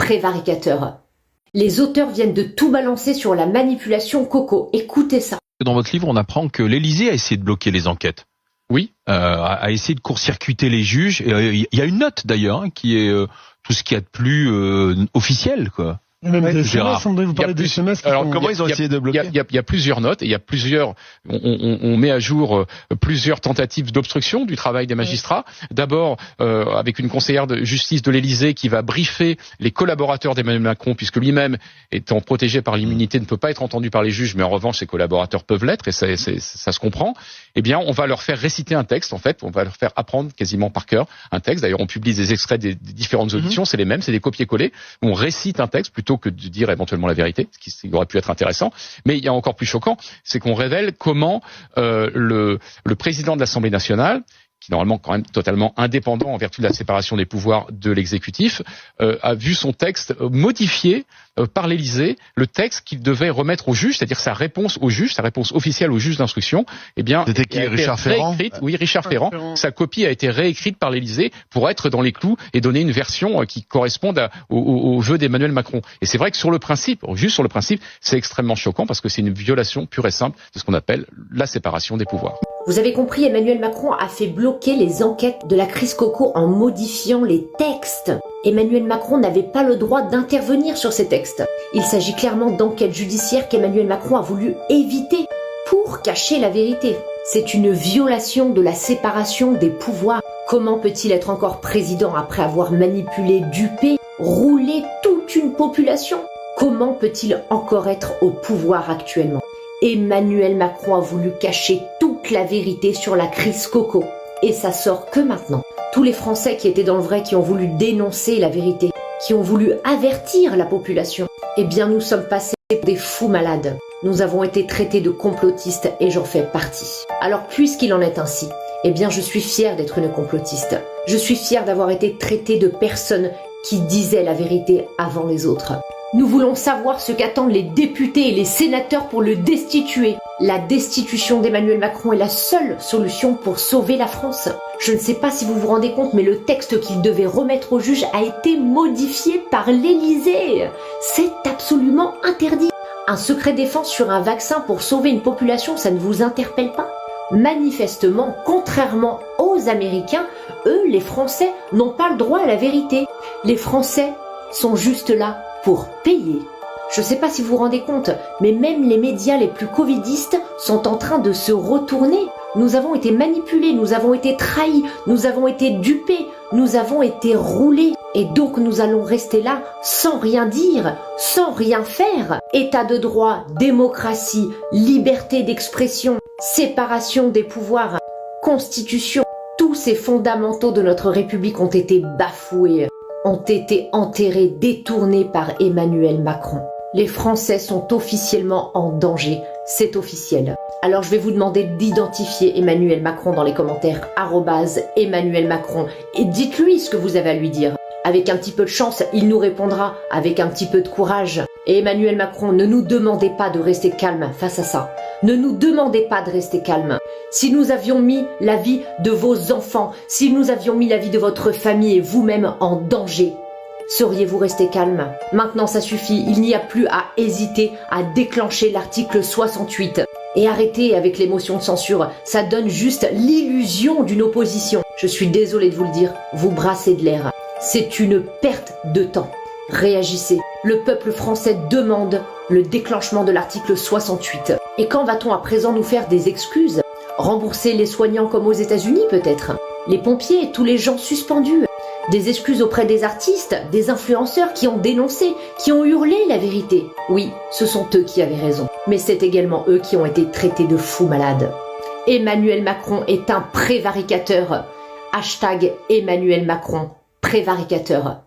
prévaricateur. Les auteurs viennent de tout balancer sur la manipulation Coco. Écoutez ça. Dans votre livre, on apprend que l'Élysée a essayé de bloquer les enquêtes. Oui. A essayé de court-circuiter les juges. Il y a une note d'ailleurs qui est tout ce qu'il y a de plus officiel, quoi. Même des SMS, vous parlez des SMS. Alors comment ils ont essayé de bloquer ? Il y a plusieurs notes et il y a plusieurs. On met à jour plusieurs tentatives d'obstruction du travail des magistrats. D'abord avec une conseillère de justice de l'Élysée qui va briefer les collaborateurs d'Emmanuel Macron, puisque lui-même étant protégé par l'immunité ne peut pas être entendu par les juges, mais en revanche ses collaborateurs peuvent l'être et ça se comprend. Eh bien, on va leur faire réciter un texte. En fait, on va leur faire apprendre quasiment par cœur un texte. D'ailleurs, on publie des extraits des différentes auditions. C'est les mêmes, c'est des copier-coller. On récite un texte plutôt que de dire éventuellement la vérité, ce qui aurait pu être intéressant. Mais il y a encore plus choquant, c'est qu'on révèle comment le président de l'Assemblée nationale, qui est normalement quand même totalement indépendant en vertu de la séparation des pouvoirs de l'exécutif, a vu son texte modifié par l'Élysée, le texte qu'il devait remettre au juge, c'est-à-dire sa réponse au juge, sa réponse officielle au juge d'instruction. Eh bien, c'était qui, Richard Ferrand ? Oui, Richard Ferrand. Sa copie a été réécrite par l'Élysée pour être dans les clous et donner une version qui corresponde au vœu d'Emmanuel Macron. Et c'est vrai que sur le principe, juste sur le principe, c'est extrêmement choquant parce que c'est une violation pure et simple de ce qu'on appelle la séparation des pouvoirs. Vous avez compris, Emmanuel Macron a fait bloquer les enquêtes de la crise Coco en modifiant les textes. Emmanuel Macron n'avait pas le droit d'intervenir sur ces textes. Il s'agit clairement d'enquêtes judiciaires qu'Emmanuel Macron a voulu éviter pour cacher la vérité. C'est une violation de la séparation des pouvoirs. Comment peut-il être encore président après avoir manipulé, dupé, roulé toute une population ? Comment peut-il encore être au pouvoir actuellement ? Emmanuel Macron a voulu cacher toute la vérité sur la crise Coco. Et ça sort que maintenant. Tous les Français qui étaient dans le vrai, qui ont voulu dénoncer la vérité, qui ont voulu avertir la population, eh bien nous sommes passés pour des fous malades. Nous avons été traités de complotistes et j'en fais partie. Alors puisqu'il en est ainsi, eh bien je suis fière d'être une complotiste. Je suis fière d'avoir été traitée de personnes qui disaient la vérité avant les autres. Nous voulons savoir ce qu'attendent les députés et les sénateurs pour le destituer. La destitution d'Emmanuel Macron est la seule solution pour sauver la France. Je ne sais pas si vous vous rendez compte, mais le texte qu'il devait remettre au juge a été modifié par l'Élysée. C'est absolument interdit. Un secret défense sur un vaccin pour sauver une population, ça ne vous interpelle pas ? Manifestement, contrairement aux Américains, eux, les Français, n'ont pas le droit à la vérité. Les Français sont juste là pour payer. Je ne sais pas si vous vous rendez compte, mais même les médias les plus covidistes sont en train de se retourner. Nous avons été manipulés, nous avons été trahis, nous avons été dupés, nous avons été roulés. Et donc nous allons rester là sans rien dire, sans rien faire. État de droit, démocratie, liberté d'expression, séparation des pouvoirs, constitution, tous ces fondamentaux de notre République ont été bafoués, ont été enterrés, détournés par Emmanuel Macron. Les Français sont officiellement en danger, c'est officiel. Alors je vais vous demander d'identifier Emmanuel Macron dans les commentaires, @Emmanuel Macron, et dites-lui ce que vous avez à lui dire. Avec un petit peu de chance, il nous répondra avec un petit peu de courage. Et Emmanuel Macron, ne nous demandez pas de rester calme face à ça. Ne nous demandez pas de rester calme. Si nous avions mis la vie de vos enfants, si nous avions mis la vie de votre famille et vous-même en danger, seriez-vous resté calme ? Maintenant ça suffit, il n'y a plus à hésiter à déclencher l'article 68. Et arrêtez avec les motions de censure, ça donne juste l'illusion d'une opposition. Je suis désolée de vous le dire, vous brassez de l'air. C'est une perte de temps. Réagissez. Le peuple français demande le déclenchement de l'article 68. Et quand va-t-on à présent nous faire des excuses ? Rembourser les soignants comme aux États-Unis peut-être ? Les pompiers, tous les gens suspendus ? Des excuses auprès des artistes, des influenceurs qui ont dénoncé, qui ont hurlé la vérité. Oui, ce sont eux qui avaient raison. Mais c'est également eux qui ont été traités de fous malades. Emmanuel Macron est un prévaricateur. #Emmanuel Macron, prévaricateur.